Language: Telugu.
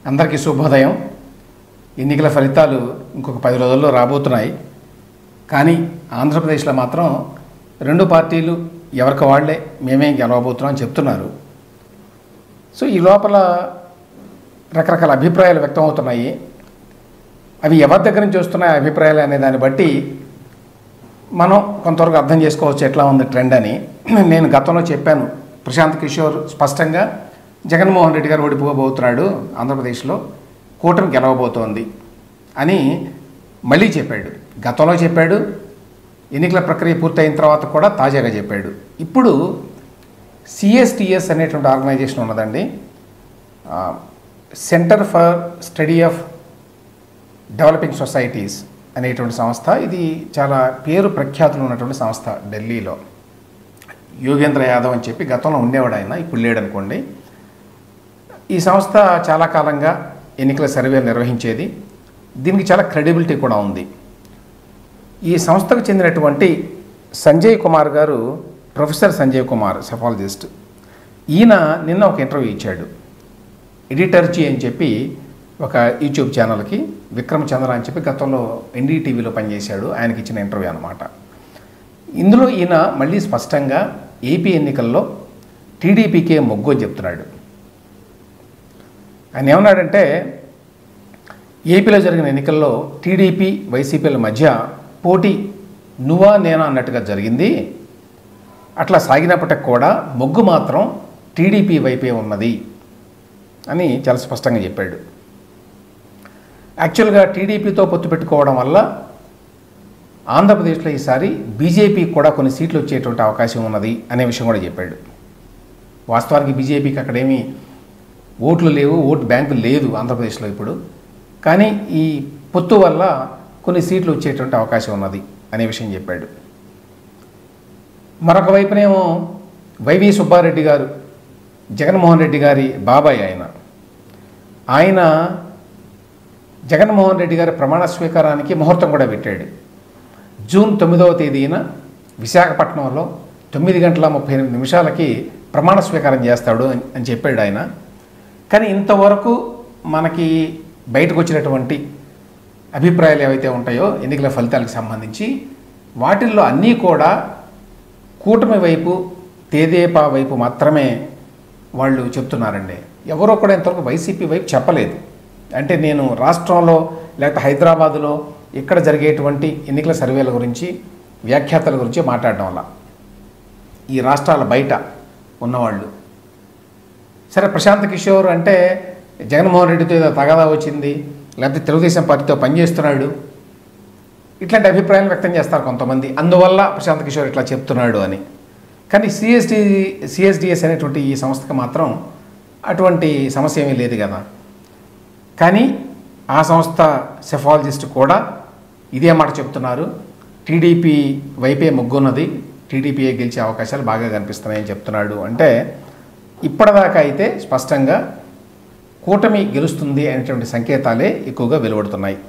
అందరికీ శుభోదయం. ఎన్నికల ఫలితాలు ఇంకొక 10 రోజుల్లో రాబోతున్నాయి. కానీ ఆంధ్రప్రదేశ్లో మాత్రం రెండు పార్టీలు ఎవరికి వాళ్ళే మేమే గెలవబోతున్నాం అని చెప్తున్నారు. సో ఈ లోపల రకరకాల అభిప్రాయాలు వ్యక్తం అవుతున్నాయి. అవి ఎవరి దగ్గర నుంచి వస్తున్నాయి అభిప్రాయాలు అనే దాన్ని బట్టి మనం కొంతవరకు అర్థం చేసుకోవచ్చు ఎట్లా ఉంది ట్రెండ్ అని. నేను గతంలో చెప్పాను, ప్రశాంత్ కిషోర్ స్పష్టంగా జగన్మోహన్ రెడ్డి గారు ఓడిపోబోతున్నాడు, ఆంధ్రప్రదేశ్లో కూటమి గెలవబోతోంది అని మళ్ళీ చెప్పాడు. గతంలో చెప్పాడు, ఎన్నికల ప్రక్రియ పూర్తయిన తర్వాత కూడా తాజాగా చెప్పాడు. ఇప్పుడు సిఎస్టిఎస్ అనేటువంటి ఆర్గనైజేషన్ ఉన్నదండి, centre for study of developing societies అనేటువంటి సంస్థ. ఇది చాలా పేరు ప్రఖ్యాతులు ఉన్నటువంటి సంస్థ ఢిల్లీలో. యోగేంద్ర యాదవ్ అని చెప్పి గతంలో ఉండేవాడు ఆయన, ఇప్పుడు లేడనుకోండి. ఈ సంస్థ చాలా కాలంగా ఎన్నికల సర్వేలు నిర్వహించేది. దీనికి చాలా క్రెడిబిలిటీ కూడా ఉంది. ఈ సంస్థకు చెందినటువంటి సంజయ్ కుమార్ గారు, ప్రొఫెసర్ సంజయ్ కుమార్, సెఫాలజిస్ట్, ఈయన నిన్న ఒక ఇంటర్వ్యూ ఇచ్చాడు. ఎడిటర్జీ అని చెప్పి ఒక యూట్యూబ్ ఛానల్కి, విక్రమ్ చంద్ర అని చెప్పి గతంలో ఎన్డీటీవీలో పనిచేశాడు, ఆయనకి ఇచ్చిన ఇంటర్వ్యూ అనమాట. ఇందులో ఈయన మళ్ళీ స్పష్టంగా ఏపీ ఎన్నికల్లో టీడీపీకే మొగ్గు అని చెప్తున్నాడు. ఆయన ఏమన్నాడంటే, ఏపీలో జరిగిన ఎన్నికల్లో టీడీపీ వైసీపీల మధ్య పోటీ నువ్వా నేనా అన్నట్టుగా జరిగింది. అట్లా సాగినప్పటికి కూడా మొగ్గు మాత్రం టీడీపీ వైపే ఉన్నది అని చాలా స్పష్టంగా చెప్పాడు. యాక్చువల్గా టీడీపీతో పొత్తు పెట్టుకోవడం వల్ల ఆంధ్రప్రదేశ్లో ఈసారి బీజేపీకి కూడా కొన్ని సీట్లు వచ్చేటువంటి అవకాశం ఉన్నది అనే విషయం కూడా చెప్పాడు. వాస్తవానికి బీజేపీకి అక్కడేమీ ఓట్లు లేవు, ఓటు బ్యాంకు లేదు ఆంధ్రప్రదేశ్లో ఇప్పుడు. కానీ ఈ పొత్తు వల్ల కొన్ని సీట్లు వచ్చేటువంటి అవకాశం ఉన్నది అనే విషయం చెప్పాడు. మరొక వైపునేమో వైవి సుబ్బారెడ్డి గారు, జగన్మోహన్ రెడ్డి గారి బాబాయ్ ఆయన జగన్మోహన్ రెడ్డి గారి ప్రమాణ స్వీకారానికి ముహూర్తం కూడా పెట్టాడు. జూన్ 9వ తేదీన విశాఖపట్నంలో 9:38 ప్రమాణ స్వీకారం చేస్తాడు అని చెప్పాడు ఆయన. కానీ ఇంతవరకు మనకి బయటకు వచ్చినటువంటి అభిప్రాయాలు ఏవైతే ఉంటాయో ఎన్నికల ఫలితాలకు సంబంధించి, వాటిల్లో అన్నీ కూడా కూటమి వైపు, తేదేపా వైపు మాత్రమే వాళ్ళు చెప్తున్నారండి. ఎవరో కూడా ఇంతవరకు వైసీపీ వైపు చెప్పలేదు. అంటే నేను రాష్ట్రంలో లేకపోతే హైదరాబాదులో ఇక్కడ జరిగేటువంటి ఎన్నికల సర్వేల గురించి, వ్యాఖ్యాతల గురించి మాట్లాడడం వల్ల ఈ రాష్ట్రాల బయట ఉన్నవాళ్ళు, సరే ప్రశాంత్ కిషోర్ అంటే జగన్మోహన్ రెడ్డితో ఏదో తగాదా వచ్చింది, లేకపోతే తెలుగుదేశం పార్టీతో పనిచేస్తున్నాడు, ఇట్లాంటి అభిప్రాయాలు వ్యక్తం చేస్తారు కొంతమంది. అందువల్ల ప్రశాంత్ కిషోర్ ఇట్లా చెప్తున్నాడు అని. కానీ సిఎస్డిఎస్ అనేటువంటి ఈ సంస్థకు మాత్రం అటువంటి సమస్య ఏమీ లేదు కదా. కానీ ఆ సంస్థ సెఫాలజిస్ట్ కూడా ఇదే మాట చెప్తున్నారు, టీడీపీ వైపే మొగ్గున్నది, టీడీపీఏ గెలిచే అవకాశాలు బాగా కనిపిస్తున్నాయని చెప్తున్నాడు. అంటే ఇప్పటిదాకా అయితే స్పష్టంగా కూటమి గెలుస్తుంది అనేటువంటి సంకేతాలే ఎక్కువగా వెలువడుతున్నాయి.